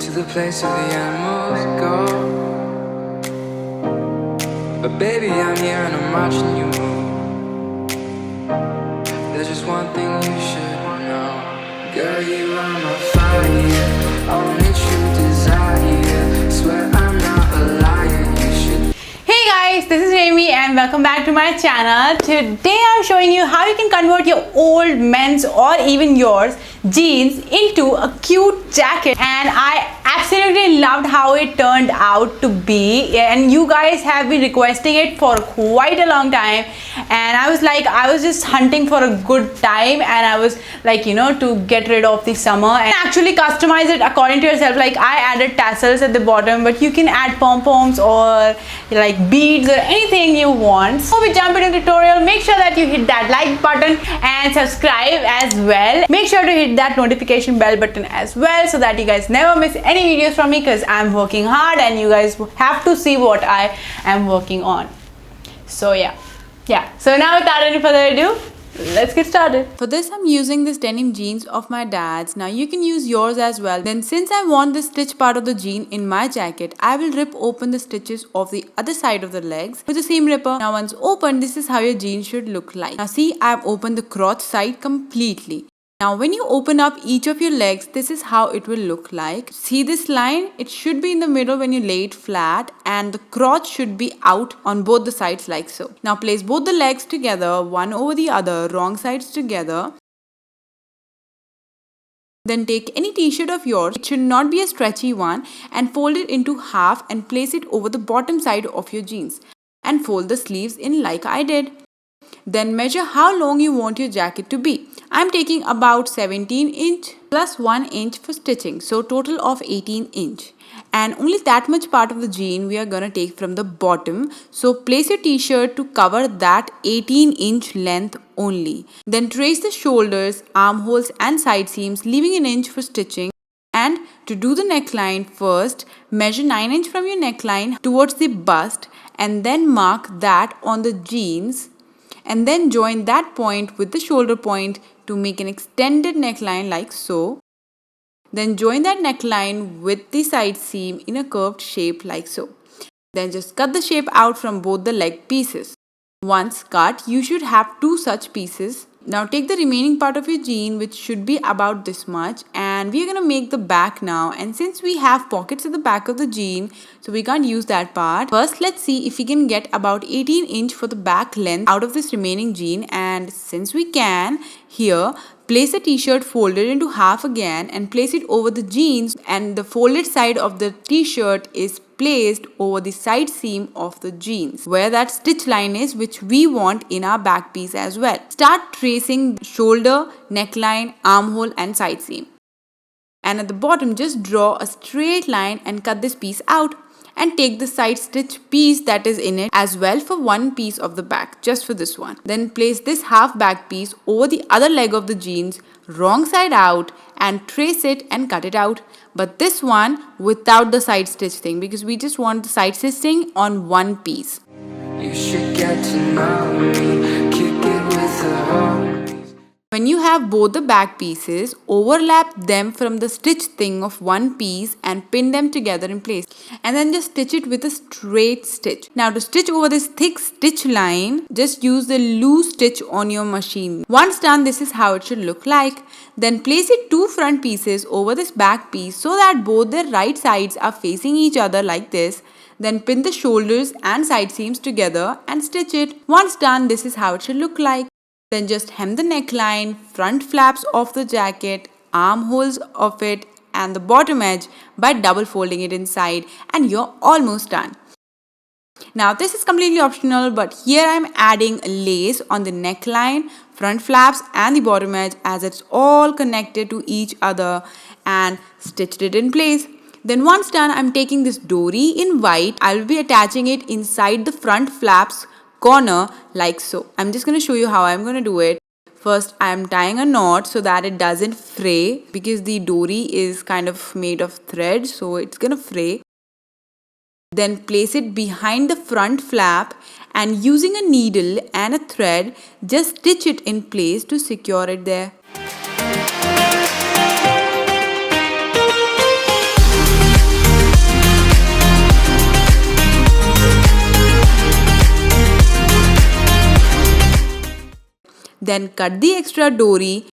to the place where the animals go. But baby, I'm here and I'm watching you move. There's just one thing you should know. Girl, you are my fire, only true desire. Swear I'm not a liar, you should. Hey guys, this is Amy and welcome back to my channel. Today I'm showing you how you can convert your old men's or even yours jeans into a cute jacket, and I absolutely loved how it turned out to be, and you guys have been requesting it for quite a long time, and I was just hunting for a good time, and I was like, to get rid of the summer and actually customize it according to yourself. Like I added tassels at the bottom, but you can add pom-poms or like beads or anything you want. So we jump into the tutorial. Make sure that you hit that like button and subscribe as well. Make sure to hit that notification bell button as well so that you guys never miss any videos from me, because I'm working hard and you guys have to see what I am working on. So yeah. So now without any further ado, let's get started. For this I'm using this denim jeans of my dad's. Now you can use yours as well. Then since I want the stitch part of the jean in my jacket, I will rip open the stitches of the other side of the legs with the seam ripper. Now once opened, this is how your jean should look like. Now see, I have opened the crotch side completely. Now when you open up each of your legs, this is how it will look like. See this line? It should be in the middle when you lay it flat, and the crotch should be out on both the sides like so. Now place both the legs together, one over the other, wrong sides together. Then take any t-shirt of yours, it should not be a stretchy one, and fold it into half and place it over the bottom side of your jeans. And fold the sleeves in like I did. Then measure how long you want your jacket to be. I'm taking about 17 inch plus 1 inch for stitching, so total of 18 inch. And only that much part of the jean we are gonna take from the bottom. So place your t-shirt to cover that 18 inch length only. Then trace the shoulders, armholes and side seams, leaving an inch for stitching. And to do the neckline, first measure 9 inch from your neckline towards the bust, and then mark that on the jeans. And then join that point with the shoulder point to make an extended neckline like so. Then join that neckline with the side seam in a curved shape like so. Then just cut the shape out from both the leg pieces. Once cut, you should have 2 such pieces. Now take the remaining part of your jean, which should be about this much, and we are going to make the back now. And since we have pockets at the back of the jean, so we can't use that part. First let's see if we can get about 18 inch for the back length out of this remaining jean, and since we can, here place the t-shirt folded into half again and place it over the jeans, and the folded side of the t-shirt is placed over the side seam of the jeans where that stitch line is, which we want in our back piece as well. Start tracing shoulder, neckline, armhole and side seam. And at the bottom just draw a straight line and cut this piece out. And take the side stitch piece that is in it as well for one piece of the back, just for this one. Then place this half back piece over the other leg of the jeans, wrong side out, and trace it and cut it out. But this one without the side stitch thing, because we just want the side stitching on one piece. You should get to know me, kick it with a homies. When you have both the back pieces, overlap them from the stitch thing of one piece and pin them together in place. And then just stitch it with a straight stitch. Now to stitch over this thick stitch line, just use the loose stitch on your machine. Once done, this is how it should look like. Then place it 2 front pieces over this back piece so that both the right sides are facing each other like this. Then pin the shoulders and side seams together and stitch it. Once done, this is how it should look like. Then just hem the neckline, front flaps of the jacket, armholes of it and the bottom edge by double folding it inside, and you're almost done. Now this is completely optional, but here I'm adding lace on the neckline, front flaps and the bottom edge, as it's all connected to each other, and stitched it in place. Then once done, I'm taking this dory in white. I'll be attaching it inside the front flaps corner like so. I'm just going to show you how I'm going to do it. First, I'm tying a knot so that it doesn't fray, because the dory is kind of made of thread, so it's going to fray. Then place it behind the front flap, and using a needle and a thread, just stitch it in place to secure it there. Then cut the extra dory,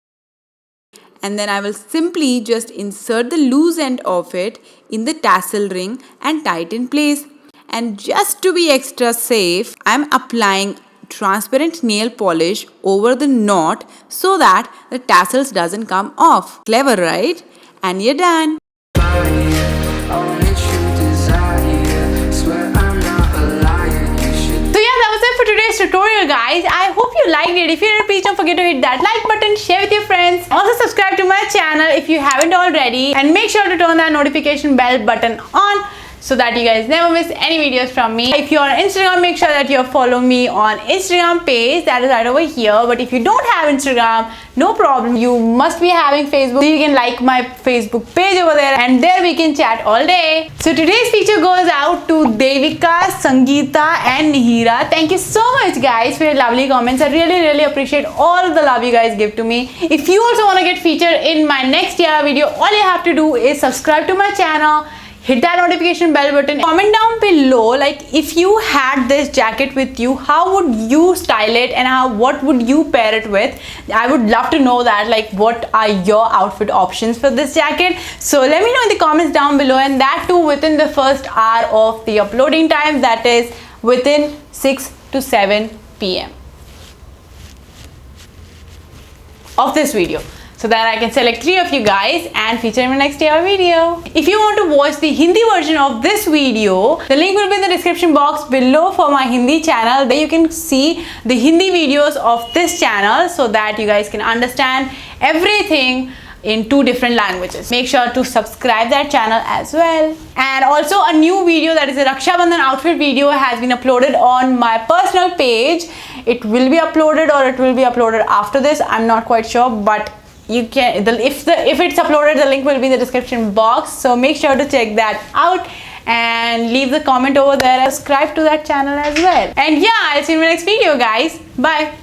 and then I will simply just insert the loose end of it in the tassel ring and tie it in place. And just to be extra safe, I am applying transparent nail polish over the knot so that the tassels doesn't come off. Clever, right? And you're done. Only true desire. Swear I'm not a liar. You should. So yeah, that was it for today's tutorial, guys. I hope you liked it. If you did, please don't forget to hit that like button, share with your friends. Also subscribe to my channel if you haven't already, and make sure to turn that notification bell button on so that you guys never miss any videos from me. If you're on Instagram, make sure that you're following me on Instagram page, that is right over here. But if you don't have Instagram, no problem, you must be having Facebook, so you can like my Facebook page over there, and there we can chat all day. So today's feature goes out to Devika, Sangeeta and Nihira. Thank you so much, guys, for your lovely comments. I really appreciate all of the love you guys give to me. If you also want to get featured in my next year video, all you have to do is subscribe to my channel, hit that notification bell button, comment down below like if you had this jacket with you, how would you style it and what would you pair it with. I would love to know that, like what are your outfit options for this jacket. So let me know in the comments down below, and that too within the first hour of the uploading time, that is within 6 to 7 p.m. of this video, so that I can select 3 of you guys and feature in my next year video. If you want to watch the Hindi version of this video, the link will be in the description box below for my Hindi channel. There you can see the Hindi videos of this channel so that you guys can understand everything in 2 different languages. Make sure to subscribe that channel as well. And also a new video, that is a Raksha Bandhan outfit video, has been uploaded on my personal page. It will be uploaded, or it will be uploaded after this, I'm not quite sure, but you can, if it's uploaded, the link will be in the description box, so make sure to check that out and leave the comment over there. Subscribe to that channel as well. And yeah, I'll see you in my next video, guys. Bye.